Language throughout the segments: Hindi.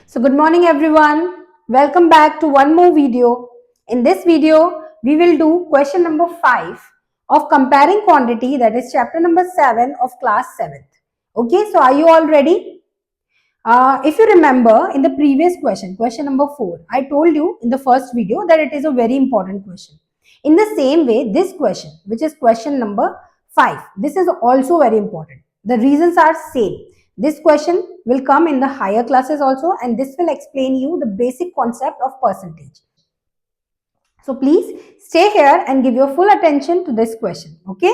So good morning everyone. Welcome back to one more video. In this video, we will do question number 5 of comparing quantity, that is chapter number 7 of class 7th. Okay, so are you all ready? If you remember in the previous question number 4, I told you in the first video that it is a very important question. In the same way, this question, which is question number 5, this is also very important. The reasons are same. This question will come in the higher classes also, and this will explain you the basic concept of percentage. So please stay here and give your full attention to this question. Okay?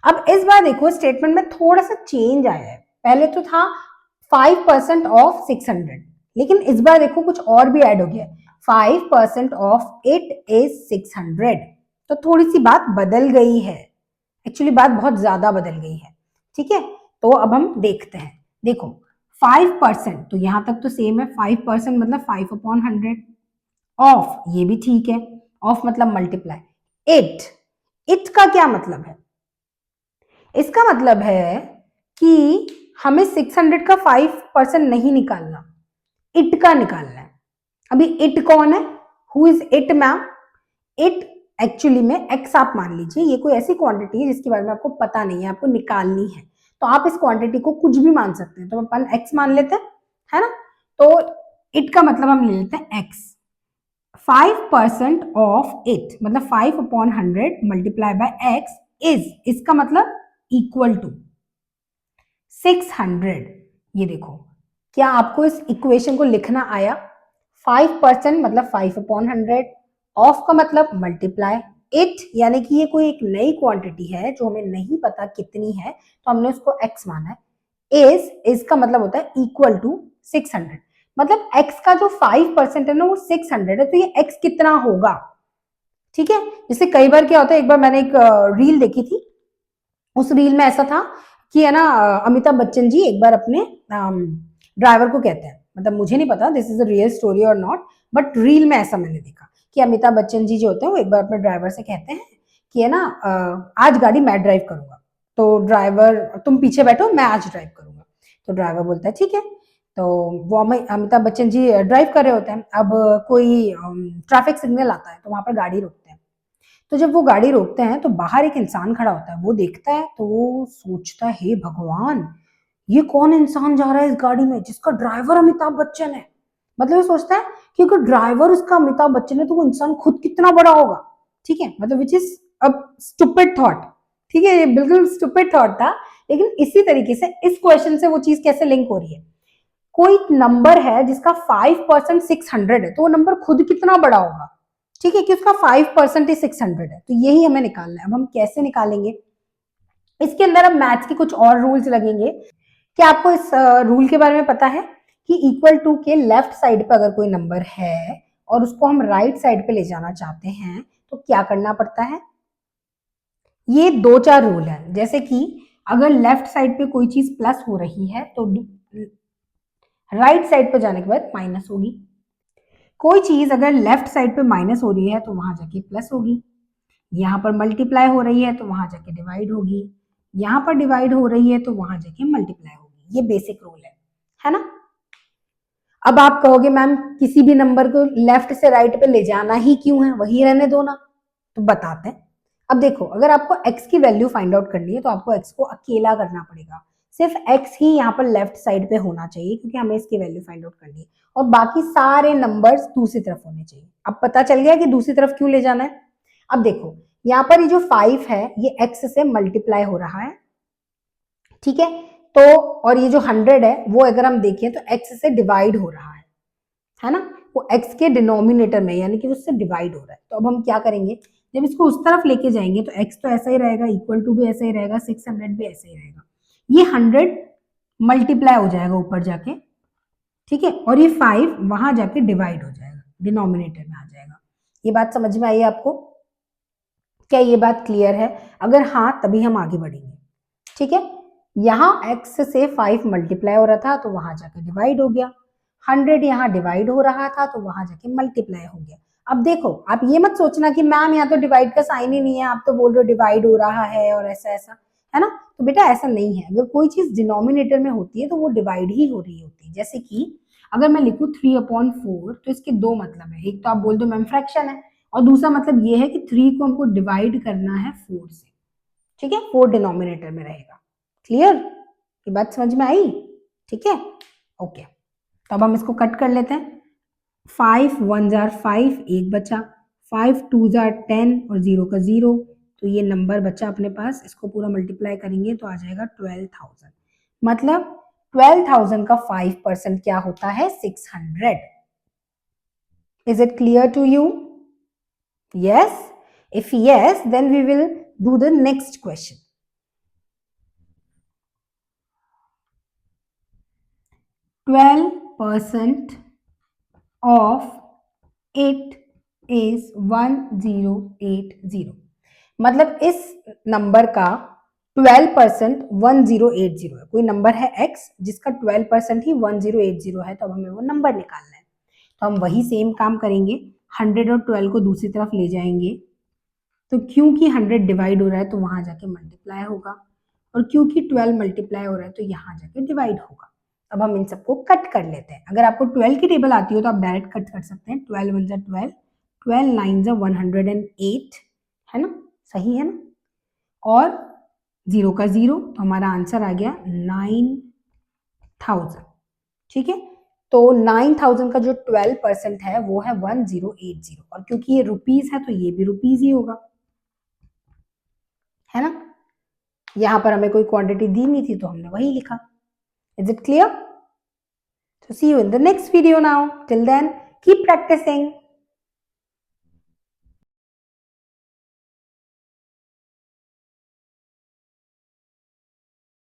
अब इस बार देखो स्टेटमेंट में थोड़ा सा चेंज आया है. पहले तो था 5% ऑफ 600, लेकिन इस बार देखो कुछ और भी ऐड हो गया. 5% ऑफ इट इज 600. तो थोड़ी सी बात बदल गई है. एक्चुअली बात बहुत ज्यादा बदल गई है. ठीक है, तो अब हम देखते हैं. देखो 5%, तो यहां तक तो सेम है. 5% मतलब 5/100. ऑफ, ये भी ठीक है. ऑफ मतलब मल्टीप्लाई. इट का क्या मतलब है? इसका मतलब है कि हमें 600 का 5% नहीं निकालना, इट का निकालना है. अभी इट कौन है? Who is it ma'am? It actually में एक्स आप मान लीजिए. ये कोई ऐसी क्वांटिटी है जिसके बारे में आपको पता नहीं है, आपको निकालनी है. तो आप इस क्वांटिटी को कुछ भी मान सकते हैं. तो अपन एक्स मान लेते हैं, है ना. तो इट का मतलब हम ले लेते हैं एक्स. 5% ऑफ इट मतलब 5/100 मल्टीप्लाई बाय एक्स इज, इसका मतलब इक्वल टू 600. ये देखो, क्या आपको इस इक्वेशन को लिखना आया? 5% मतलब 5/100, ऑफ का मतलब मल्टीप्लाई, इट यानी कि ये कोई एक नई क्वांटिटी है जो हमें नहीं पता कितनी है, तो हमने उसको एक्स माना है. इज का मतलब होता है इक्वल टू 600. मतलब एक्स का जो 5% है ना वो 600 है. तो ये एक्स कितना होगा? ठीक है. जैसे कई बार क्या होता है, एक बार मैंने एक रील देखी थी. उस रील में ऐसा था कि है ना, अमिताभ बच्चन जी एक बार अपने ड्राइवर को कहते हैं, मतलब मुझे नहीं पता this is a real story और नॉट, बट रील में ऐसा मैंने देखा कि अमिताभ बच्चन जी जो होते हैं वो एक बार अपने ड्राइवर से कहते हैं कि है ना, आज गाड़ी मैं ड्राइव करूंगा. तो ड्राइवर, तुम पीछे बैठो, मैं आज ड्राइव करूंगा. तो ड्राइवर बोलता है ठीक है. तो वो अमिताभ बच्चन जी ड्राइव कर रहे होते हैं. अब कोई ट्रैफिक सिग्नल आता है तो वहां पर गाड़ी रोकते हैं. तो जब वो गाड़ी रोकते हैं तो बाहर एक इंसान खड़ा होता है. वो देखता है तो वो सोचता है, हे भगवान, ये कौन इंसान जा रहा है इस गाड़ी में जिसका ड्राइवर अमिताभ बच्चन है. मतलब ये सोचता है कि अगर ड्राइवर उसका अमिताभ बच्चन है तो वो इंसान खुद कितना बड़ा होगा. ठीक है, मतलब which is a stupid thought. ठीक है, ये बिल्कुल स्टूपिड थॉट था. लेकिन इसी तरीके से इस क्वेश्चन से वो चीज कैसे लिंक हो रही है? कोई नंबर है जिसका 5% 600 है, तो वो नंबर खुद कितना बड़ा होगा. ठीक है, कि उसका 5% ही 600 है. तो यही हमें निकालना है. अब हम कैसे निकालेंगे? इसके अंदर अब मैथ्स के कुछ और रूल्स लगेंगे. क्या आपको इस रूल के बारे में पता है कि इक्वल टू के लेफ्ट साइड पे अगर कोई नंबर है और उसको हम राइट साइड पे ले जाना चाहते हैं तो क्या करना पड़ता है? ये 2-4 रूल है. जैसे कि अगर लेफ्ट साइड पे कोई चीज प्लस हो रही है तो राइट साइड पे जाने के बाद माइनस होगी. कोई चीज अगर लेफ्ट साइड पे माइनस हो रही है तो वहां जाके प्लस होगी. यहाँ पर मल्टीप्लाई हो रही है तो वहां जाके डिवाइड होगी. यहाँ पर डिवाइड हो रही है तो वहां जाके मल्टीप्लाई होगी. ये बेसिक रूल है ना. अब आप कहोगे मैम किसी भी नंबर को लेफ्ट से राइट पे ले जाना ही क्यों है, वही रहने दो ना. तो बताते हैं. अब देखो, अगर आपको x की वैल्यू फाइंड आउट करनी है तो आपको x को अकेला करना पड़ेगा. सिर्फ x ही यहाँ पर लेफ्ट साइड पे होना चाहिए क्योंकि हमें इसकी वैल्यू फाइंड आउट करनी है. और बाकी सारे नंबर्स दूसरी तरफ होने चाहिए. अब पता चल गया कि दूसरी तरफ क्यों ले जाना है. अब देखो, यहाँ पर ये जो 5 है ये x से मल्टीप्लाई हो रहा है. ठीक है, तो और ये जो 100 है वो अगर हम देखें तो x से डिवाइड हो रहा है ना. वो x के डिनोमिनेटर में यानी कि उससे डिवाइड हो रहा है. तो अब हम क्या करेंगे, जब इसको उस तरफ लेके जाएंगे तो x तो ऐसा ही रहेगा, इक्वल टू भी ऐसा ही रहेगा, 600 भी ऐसा ही रहेगा. ये 100 मल्टीप्लाई हो जाएगा ऊपर जाके. ठीक है, और ये 5 वहां जाके डिवाइड हो जाएगा, डिनोमिनेटर में आ जाएगा. ये बात समझ में आई आपको? क्या ये बात क्लियर है? अगर हाँ तभी हम आगे बढ़ेंगे. ठीक है, यहाँ x से 5 मल्टीप्लाई हो रहा था तो वहां जाके डिवाइड हो गया. 100 यहाँ डिवाइड हो रहा था तो वहां जाके मल्टीप्लाई हो गया. अब देखो, आप ये मत सोचना कि मैम यहाँ तो डिवाइड का साइन ही नहीं है, आप तो बोल रहे हो डिवाइड हो रहा है और ऐसा ऐसा. है ना। तो बेटा ऐसा नहीं है, अगर कोई चीज डिनोमिनेटर में होती है तो वो डिवाइड ही हो रही होती है। जैसे कि अगर मैं लिखूं 3/4 तो इसके दो मतलब है, एक तो आप बोल दो मैम फ्रैक्शन है, और दूसरा मतलब ये है कि 3 को हमको डिवाइड करना है 4 से, ठीक है, 4 डिनोमिनेटर में रहेगा। क्लियर, ये बात समझ में आई? ठीक है, ओके। तो अब हम इसको कट कर लेते हैं। 5 1 जार 5, एक बचा, 5 2 जार 10 और 0 का 0, तो ये नंबर बचा अपने पास, इसको पूरा मल्टीप्लाई करेंगे तो आ जाएगा 12,000। मतलब 12,000 का 5% क्या होता है? 600। Is it clear to you? Yes? If yes, then we will do the next question. 12% of it is 1080. मतलब इस नंबर का 12% 1080 है। कोई नंबर है x जिसका 12% ही 1080 है, तो अब हमें वो नंबर निकालना है। तो हम वही सेम काम करेंगे, 100 और 12 को दूसरी तरफ ले जाएंगे, तो क्योंकि 100 डिवाइड हो रहा है तो वहां जाके मल्टीप्लाई होगा, और क्योंकि 12 मल्टीप्लाई हो रहा है तो यहाँ जाके डिवाइड होगा। अब हम इन सबको कट कर लेते हैं। अगर आपको 12 की टेबल आती हो तो आप डायरेक्ट कट कर सकते हैं। 12 1 12, 12 9 108, है ना, सही है ना, और 0 का 0, तो हमारा आंसर आ गया 9000। ठीक है, तो 9000 का जो 12% है वो है 1080, और क्योंकि ये रुपीज है तो ये भी रुपीज ही होगा, है ना। यहां पर हमें कोई क्वांटिटी दी नहीं थी तो हमने वही लिखा। Is it clear? So see you in the next video now. Till then, keep practicing.